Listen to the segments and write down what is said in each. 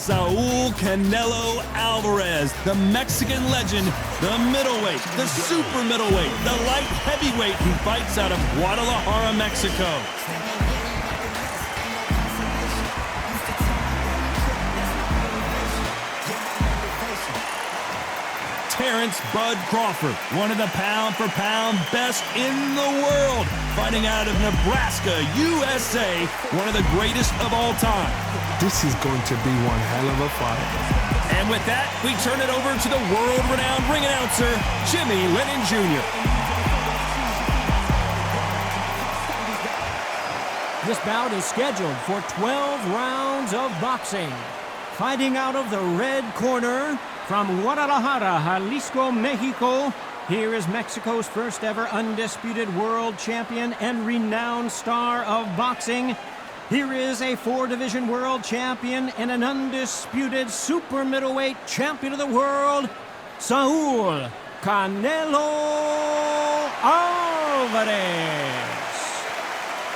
Saul Canelo Alvarez, the Mexican legend, the middleweight, the super middleweight, the light heavyweight who fights out of Guadalajara, Mexico. Terrence Bud Crawford, one of the pound-for-pound best in the world, fighting out of Nebraska, USA, one of the greatest of all time. This is going to be one hell of a fight. And with that, we turn it over to the world-renowned ring announcer, Jimmy Lennon Jr. This bout is scheduled for 12 rounds of boxing. Fighting out of the red corner, from Guadalajara, Jalisco, Mexico, here is Mexico's first ever undisputed world champion and renowned star of boxing. Here is a 4-division world champion and an undisputed super middleweight champion of the world, Saul Canelo Alvarez.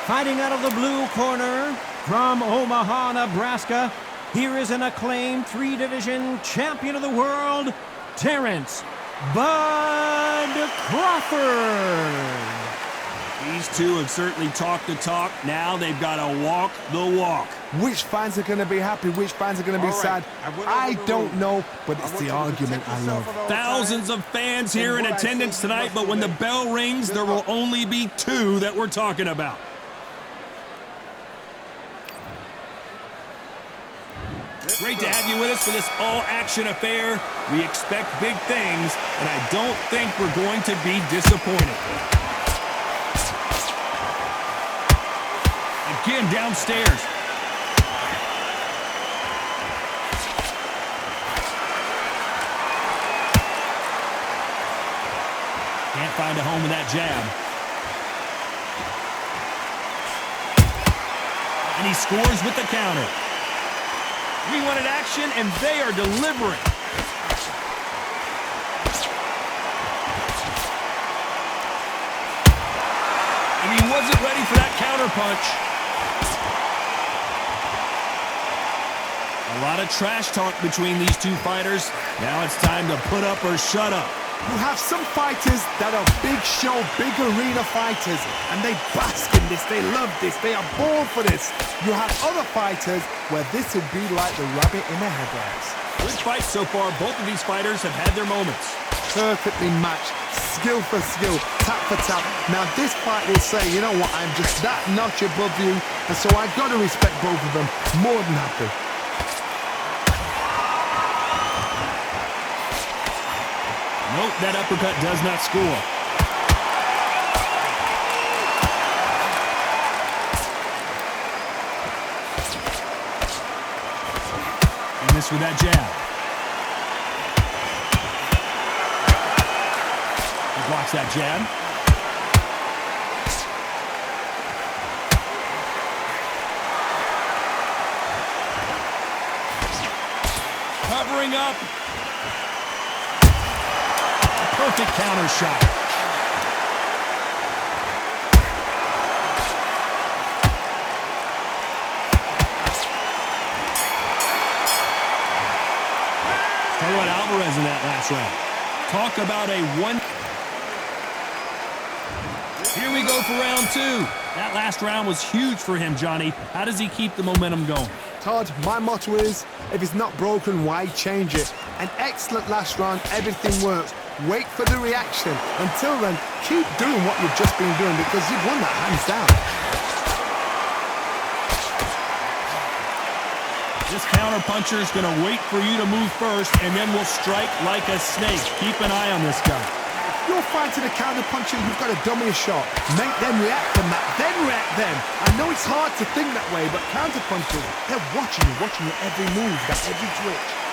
Fighting out of the blue corner, from Omaha, Nebraska, here is an acclaimed 3-division champion of the world, Terrence Bud Crawford. These two have certainly talked the talk. Now they've got to walk the walk. Which fans are going to be happy? Which fans are going to be sad? I don't know, but it's the argument I love. Thousands of fans here in attendance tonight, but when the bell rings, there will only be 2 that we're talking about. Great to have you with us for this all-action affair. We expect big things, and I don't think we're going to be disappointed. Again, downstairs. Can't find a home with that jab. And he scores with the counter. We wanted action, and they are delivering. And he wasn't ready for that counter punch. A lot of trash talk between these two fighters. Now it's time to put up or shut up. You have some fighters that are big show, big arena fighters, and they bask in this, they love this, they are born for this. You have other fighters where this will be like the rabbit in the headlights. Good fight so far. Both of these fighters have had their moments. Perfectly matched, skill for skill, tap for tap. Now this fight will say, you know what, I'm just that notch above you, and so I've got to respect both of them. More than happy. Nope, that uppercut does not score. And this with that jab. He blocks that jab. Covering up. Perfect counter shot. Tell you what, Alvarez in that last round. Talk about a one. Here we go for round 2. That last round was huge for him, Johnny. How does he keep the momentum going? Todd, my motto is, if it's not broken, why change it? An excellent last round, everything works. Wait for the reaction. Until then, keep doing what you've just been doing because you've won that hands down. This counter-puncher is going to wait for you to move first, and then will strike like a snake. Keep an eye on this guy. If you're fighting a counter-puncher, you've got to dummy a shot. Make them react from that, then react them. I know it's hard to think that way, but counter-punchers, they're watching your every move, that every twitch.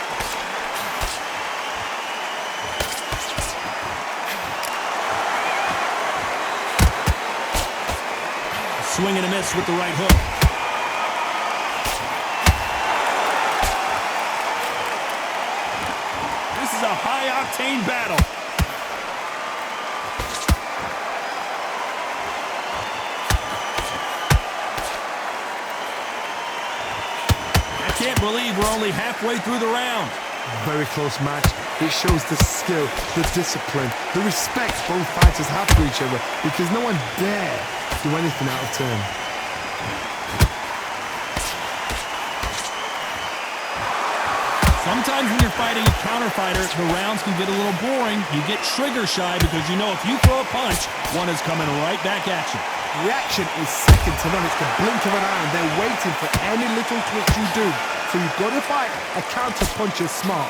Swing and a miss with the right hook. This is a high-octane battle. I can't believe we're only halfway through the round. Very close match. It shows the skill, the discipline, the respect both fighters have for each other because no one dare do anything out of turn. Sometimes when you're fighting a counter fighter, the rounds can get a little boring. You get trigger shy because you know if you throw a punch, one is coming right back at you. Reaction is second to none. It's the blink of an eye and they're waiting for any little twitch you do. So you've got to fight a counter puncher smart.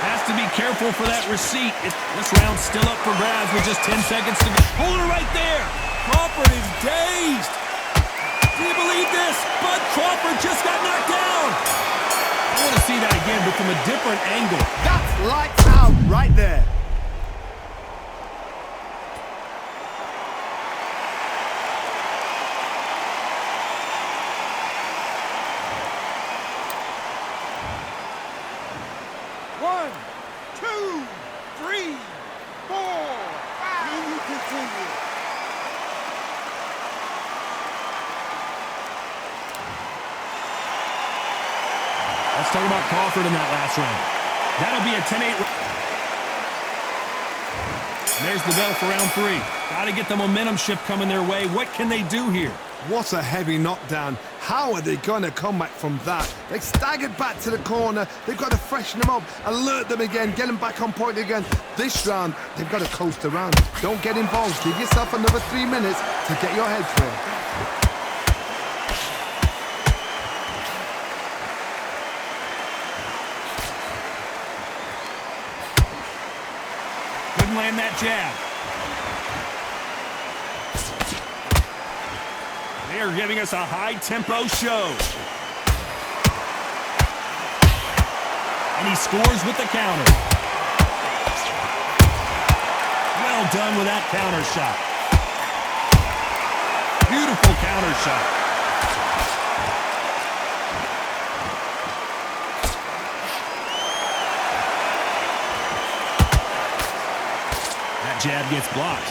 Has to be careful for that receipt. This round's still up for grabs with just 10 seconds to go. Hold her right there. Crawford is dazed. Do you believe this? Bud Crawford just got knocked down. I want to see that again, but from a different angle. That's lights out right there. One, two, three, four, five. Can you continue? Let's talk about Crawford in that last round. That'll be a 10-8. There's the bell for round 3. Got to get the momentum shift coming their way. What can they do here? What a heavy knockdown. How are they going to come back from that? They staggered back to the corner. They've got to freshen them up, alert them again, get them back on point again. This round, they've got to coast around. Don't get involved. Give yourself another 3 minutes to get your head clear. Land that jab. They are giving us a high-tempo show. And he scores with the counter. Well done with that counter shot. Beautiful counter shot. Jab gets blocked.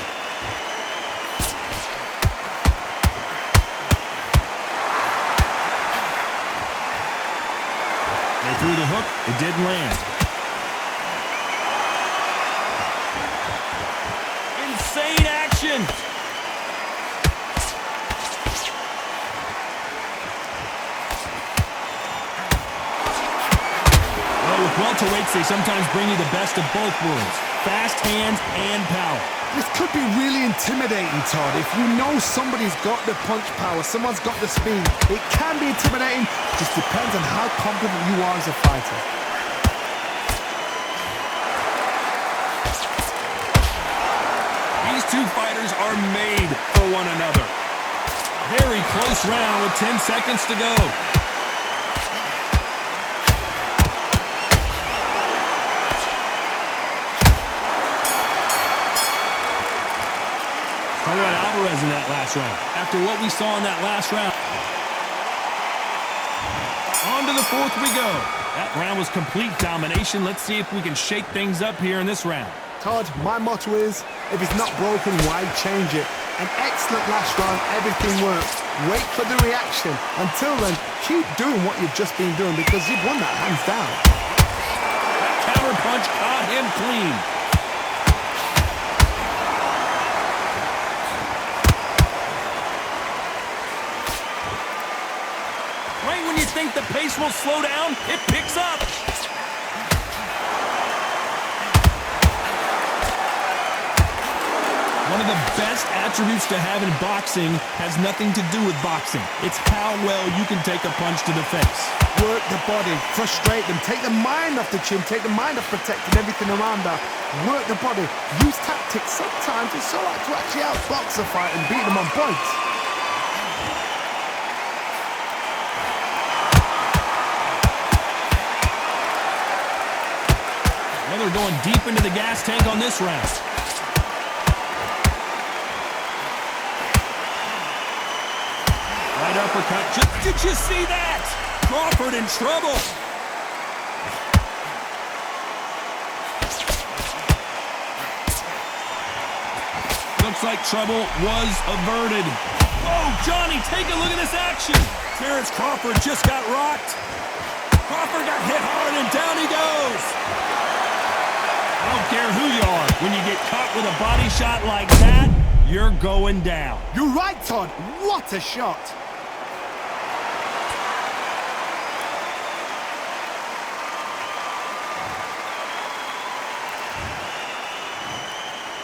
They threw the hook. It didn't land. Insane action. Well, with welterweights, they sometimes bring you the best of both worlds. Fast hands and power. This could be really intimidating, Todd. If you know somebody's got the punch power, someone's got the speed, it can be intimidating. Just depends on how confident you are as a fighter. These two fighters are made for one another. Very close round with 10 seconds to go. Talk about Alvarez in that last round. After what we saw in that last round. On to the 4th we go. That round was complete domination. Let's see if we can shake things up here in this round. Todd, my motto is, if it's not broken, why change it? An excellent last round, everything works. Wait for the reaction. Until then, keep doing what you've just been doing because you've won that hands down. That counter punch caught him clean. Right when you think the pace will slow down, it picks up. One of the best attributes to have in boxing has nothing to do with boxing. It's how well you can take a punch to the face. Work the body, frustrate them, take the mind off the chin, take the mind off protecting everything around that. Work the body, use tactics. Sometimes it's so hard to actually outbox a fight and beat them on points. Well, they're going deep into the gas tank on this round. Right uppercut. Did you see that? Crawford in trouble. Looks like trouble was averted. Oh, Johnny, take a look at this action. Terrence Crawford just got rocked. Crawford got hit hard, and down he goes. I don't care who you are. When you get caught with a body shot like that, you're going down. You're right, Todd. What a shot.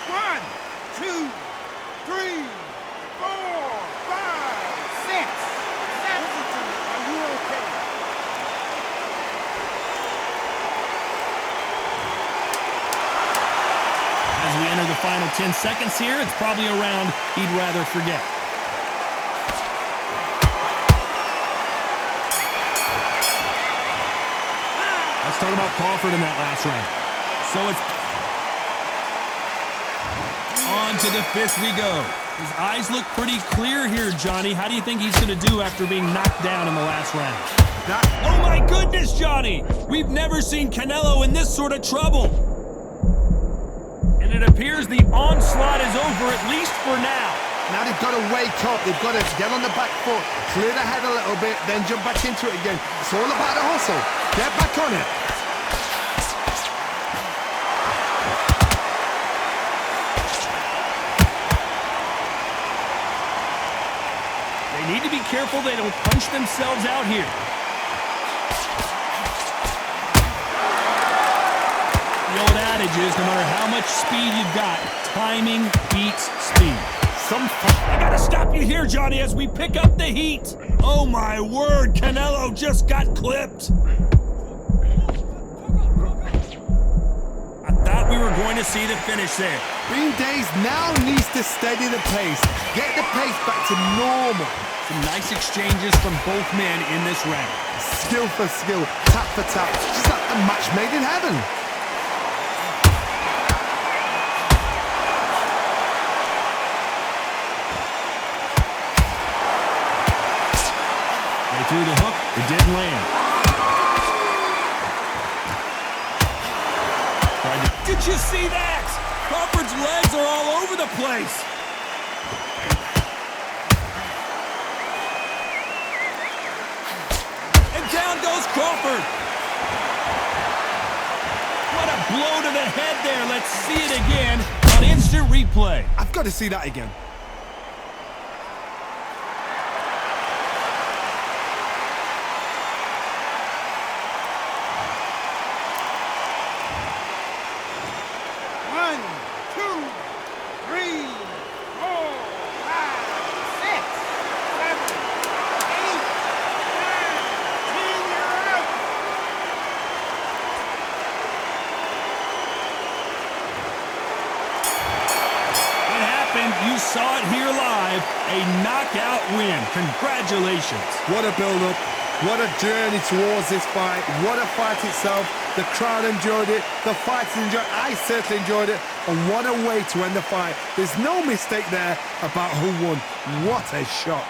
One, two, three, four, five, six, seven. Are you okay? As we enter the final 10 seconds here, it's probably a round he'd rather forget. Let's talk about Crawford in that last round. So it's on to the fifth we go. His eyes look pretty clear here, Johnny. How do you think he's going to do after being knocked down in the last round? Oh my goodness, Johnny! We've never seen Canelo in this sort of trouble. And it appears the onslaught is over, at least for now. Now they've got to wake up. They've got to get on the back foot, clear the head a little bit, then jump back into it again. It's all about the hustle. Get back on it. They need to be careful they don't punch themselves out here. The old adage is, no matter how much speed you've got, timing beats speed. I gotta stop you here, Johnny, as we pick up the heat. Oh my word, Canelo just got clipped. I thought we were going to see the finish there. Green Days now needs to steady the pace. Get the pace back to normal. Some nice exchanges from both men in this round. Skill for skill, tap for tap. Just like a match made in heaven. They threw the hook, it didn't land. Did you see that? Crawford's legs are all over the place. And down goes Crawford. What a blow to the head there. Let's see it again on instant replay. I've got to see that again. One, two, three, four, five, six, seven, eight, nine, 10. You're out. It happened. You saw it here live. A knockout win. Congratulations. What a build-up. What a journey towards this fight. What a fight itself. The crowd enjoyed it. The fighters enjoyed it. I certainly enjoyed it. And what a way to end the fight. There's no mistake there about who won. What a shot.